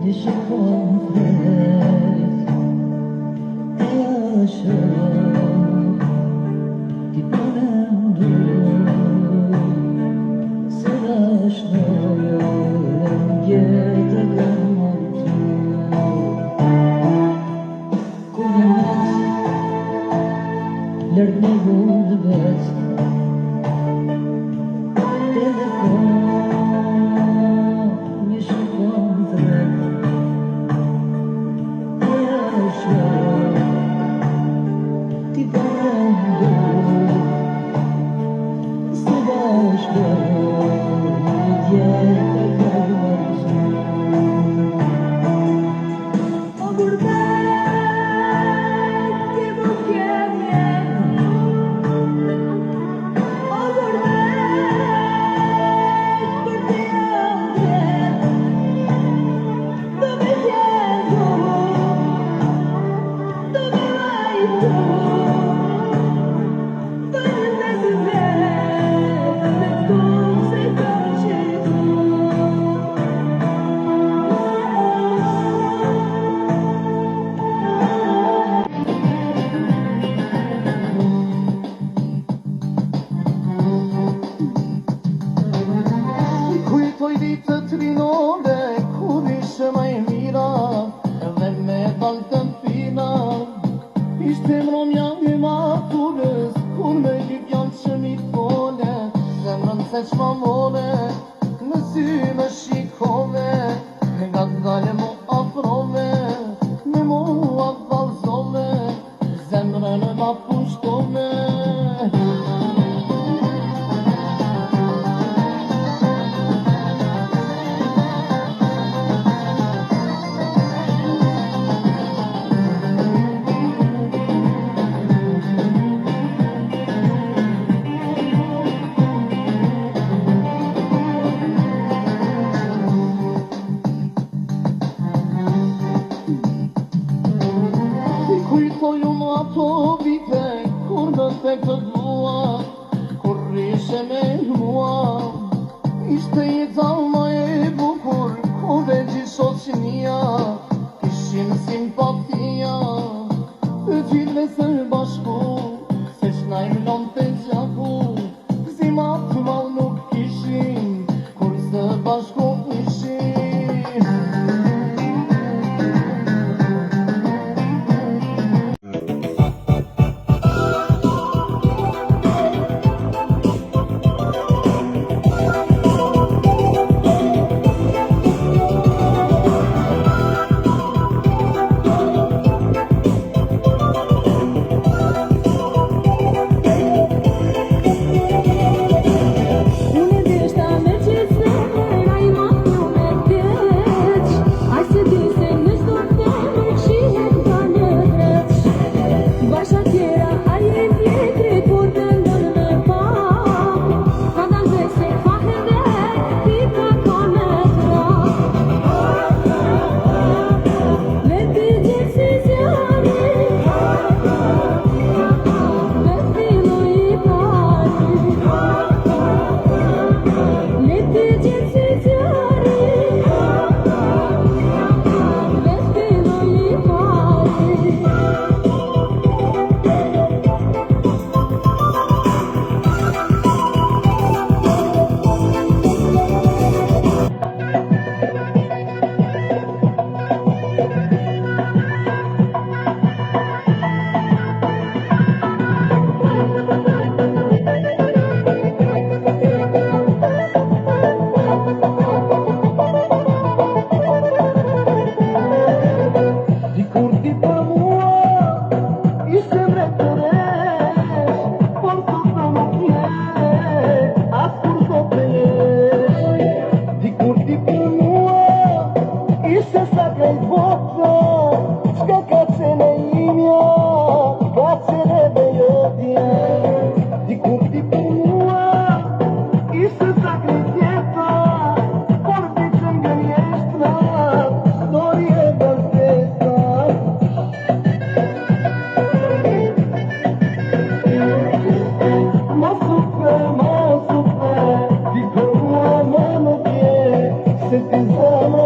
një shikon fres e asho ti përmendu se dashnojë në jetë e gëmëtu kur një mes lërg një vullë vec Se çmamone, në sy me shikove, nga t'dale mu afrove, me mua valzove, zemrën ma pushtove. Ato vite, kur në tek të dua, kur rishe me mua, ishte jeta ma e bukur, kur e gjishot që nia, kishin simpatia, të gjithve së bashku, se shna i mlon të gjaku, zima të mal nuk kishin, kur së bashku ishin. Se ti zemra